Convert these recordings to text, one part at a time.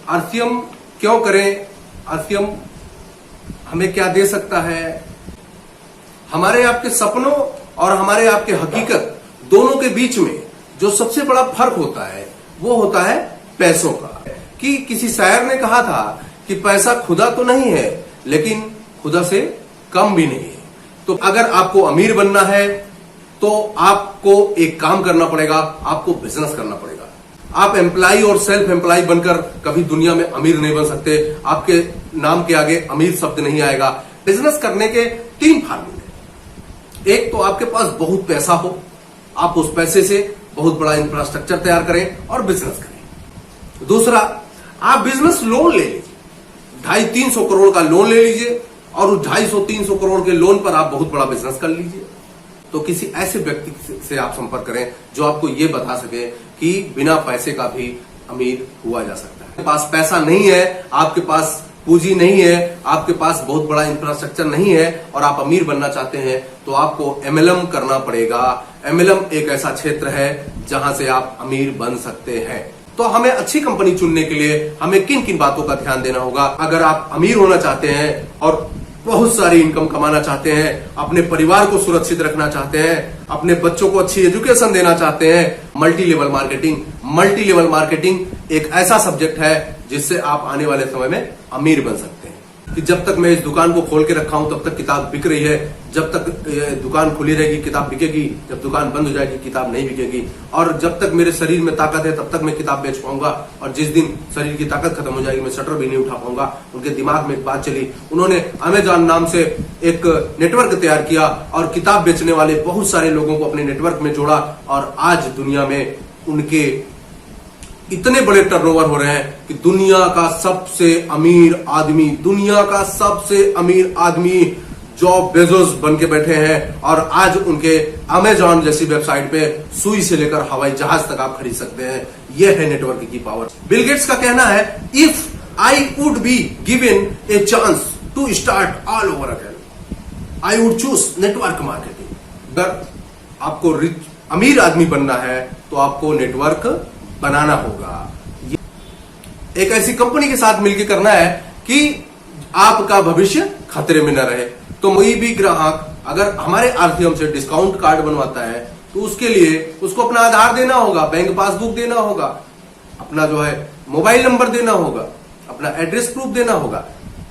RCM क्यों करें, RCM हमें क्या दे सकता है। हमारे आपके सपनों और हमारे आपके हकीकत दोनों के बीच में जो सबसे बड़ा फर्क होता है वो होता है पैसों का। कि किसी शायर ने कहा था कि पैसा खुदा तो नहीं है लेकिन खुदा से कम भी नहीं है। तो अगर आपको अमीर बनना है तो आपको एक काम करना पड़ेगा, आपको बिजनेस करना पड़ेगा। आप एम्प्लॉय और सेल्फ एम्प्लॉय बनकर कभी दुनिया में अमीर नहीं बन सकते। आपके नाम के आगे अमीर शब्द नहीं आएगा। बिजनेस करने के 3 फार्मूले। एक तो आपके पास बहुत पैसा हो, आप उस पैसे से बहुत बड़ा इंफ्रास्ट्रक्चर तैयार करें और बिजनेस करें। दूसरा, आप बिजनेस लोन ले लीजिए, 250-300 करोड़ का लोन ले लीजिए और उस 250-300 करोड़ के लोन पर आप बहुत बड़ा बिजनेस कर लीजिए। तो किसी ऐसे व्यक्ति से आप संपर्क करें जो आपको ये बता सके कि बिना पैसे का भी अमीर हुआ जा सकता है। आपके पास पैसा नहीं है, आपके पास पूंजी नहीं है, आपके पास बहुत बड़ा इंफ्रास्ट्रक्चर नहीं है और आप अमीर बनना चाहते हैं तो आपको एमएलएम करना पड़ेगा। एमएलएम एक ऐसा क्षेत्र है जहां से आप अमीर बन सकते हैं। तो हमें अच्छी कंपनी चुनने के लिए हमें किन किन बातों का ध्यान देना होगा। अगर आप अमीर होना चाहते हैं और बहुत सारी इनकम कमाना चाहते हैं, अपने परिवार को सुरक्षित रखना चाहते हैं, अपने बच्चों को अच्छी एजुकेशन देना चाहते हैं, मल्टी लेवल मार्केटिंग एक ऐसा सब्जेक्ट है जिससे आप आने वाले समय में अमीर बन सकते हैं। कि जब तक मैं इस दुकान को खोल के रखा हूं तब तक किताब बिक रही है, जब तक दुकान खुली रहेगी किताब बिकेगी, जब दुकान बंद हो जाएगी किताब नहीं बिकेगी, और जब तक मेरे शरीर में ताकत है तब तक मैं किताब बेच पाऊंगा, और जिस दिन शरीर की ताकत खत्म हो जाएगी मैं शटर भी नहीं उठा पाऊंगा। उनके दिमाग में एक बात चली, उन्होंने अमेजॉन नाम से एक नेटवर्क तैयार किया और किताब बेचने वाले बहुत सारे लोगों को अपने नेटवर्क में जोड़ा और आज दुनिया में उनके इतने बड़े टर्नओवर हो रहे हैं कि दुनिया का सबसे अमीर आदमी जॉब बेजोस बन के बैठे हैं। और आज उनके अमेजॉन जैसी वेबसाइट पे सुई से लेकर हवाई जहाज तक आप खरीद सकते हैं। यह है नेटवर्क की पावर। बिल गेट्स का कहना है, if I would be given a chance to start all over again, I would choose network marketing. अगर आपको अमीर आदमी बनना है तो आपको नेटवर्क बनाना होगा। एक ऐसी कंपनी के साथ मिलकर करना है कि आपका भविष्य खतरे में न रहे। तो कोई भी ग्राहक अगर हमारे आरसीएम से डिस्काउंट कार्ड बनवाता है तो उसके लिए उसको अपना आधार देना होगा, बैंक पासबुक देना होगा, अपना जो है मोबाइल नंबर देना होगा, अपना एड्रेस प्रूफ देना होगा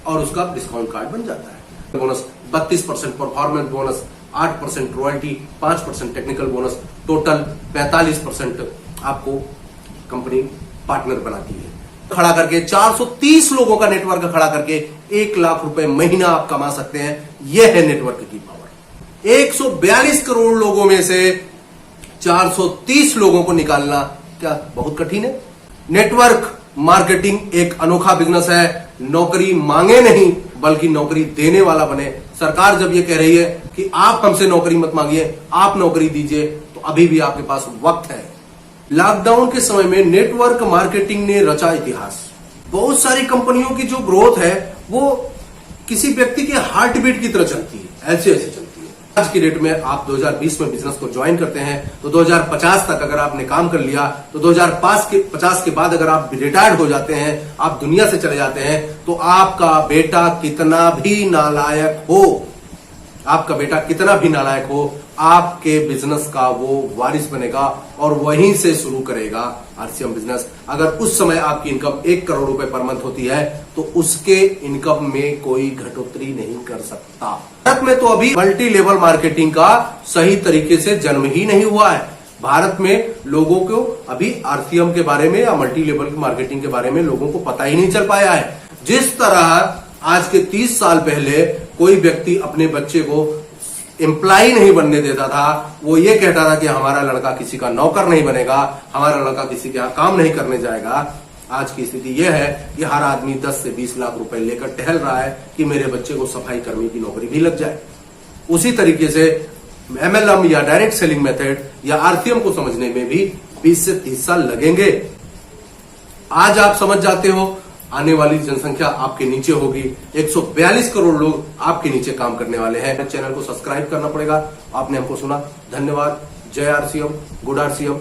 और उसका डिस्काउंट कार्ड बन जाता है। Bonus 32% performance bonus, 8% royalty, 5% technical bonus, total 45% आपको कंपनी पार्टनर बनाती है। खड़ा करके 430 लोगों का नेटवर्क खड़ा करके 1 लाख रुपए महीना आप कमा सकते हैं। यह है नेटवर्क की पावर। 142 करोड़ लोगों में से 430 लोगों को निकालना क्या बहुत कठिन है। नेटवर्क मार्केटिंग एक अनोखा बिजनेस है। नौकरी मांगे नहीं बल्कि नौकरी देने वाला बने। सरकार जब ये कह रही है कि आप हमसे नौकरी मत मांगिए, आप नौकरी दीजिए, तो अभी भी आपके पास वक्त है। लॉकडाउन के समय में नेटवर्क मार्केटिंग ने रचा इतिहास। बहुत सारी कंपनियों की जो ग्रोथ है वो किसी व्यक्ति के हार्ट बीट की तरह चलती है, ऐसे चलती है। आज की डेट में आप 2020 में बिजनेस को ज्वाइन करते हैं तो 2050 तक अगर आपने काम कर लिया तो 2050 के बाद अगर आप रिटायर्ड हो जाते हैं, आप दुनिया से चले जाते हैं, तो आपका बेटा कितना भी नालायक हो, आपके बिजनेस का वो वारिस बनेगा और वहीं से शुरू करेगा आरसीएम बिजनेस। अगर उस समय आपकी इनकम 1 करोड़ रुपए पर मंथ होती है तो उसके इनकम में कोई घटोतरी नहीं कर सकता। भारत में तो अभी मल्टी लेवल मार्केटिंग का सही तरीके से जन्म ही नहीं हुआ है। भारत में लोगों को अभी आरसीएम के बारे में या मल्टी लेवल मार्केटिंग के बारे में लोगों को पता ही नहीं चल पाया है। जिस तरह आज के 30 साल पहले कोई व्यक्ति अपने बच्चे को एम्प्लॉय नहीं बनने देता था, वो ये कहता था कि हमारा लड़का किसी का नौकर नहीं बनेगा, हमारा लड़का किसी के यहां काम नहीं करने जाएगा। आज की स्थिति यह है कि हर आदमी 10 से 20 लाख रुपए लेकर टहल रहा है कि मेरे बच्चे को सफाई कर्मी की नौकरी भी लग जाए। उसी तरीके से एमएलएम या डायरेक्ट सेलिंग मेथड या आरसीएम को समझने में भी 20 से 30 साल लगेंगे। आज आप समझ जाते हो, आने वाली जनसंख्या आपके नीचे होगी। 142 करोड़ लोग आपके नीचे काम करने वाले हैं। चैनल को सब्सक्राइब करना पड़ेगा। आपने हमको सुना, धन्यवाद। जय आरसीएम, गुड आरसीएम।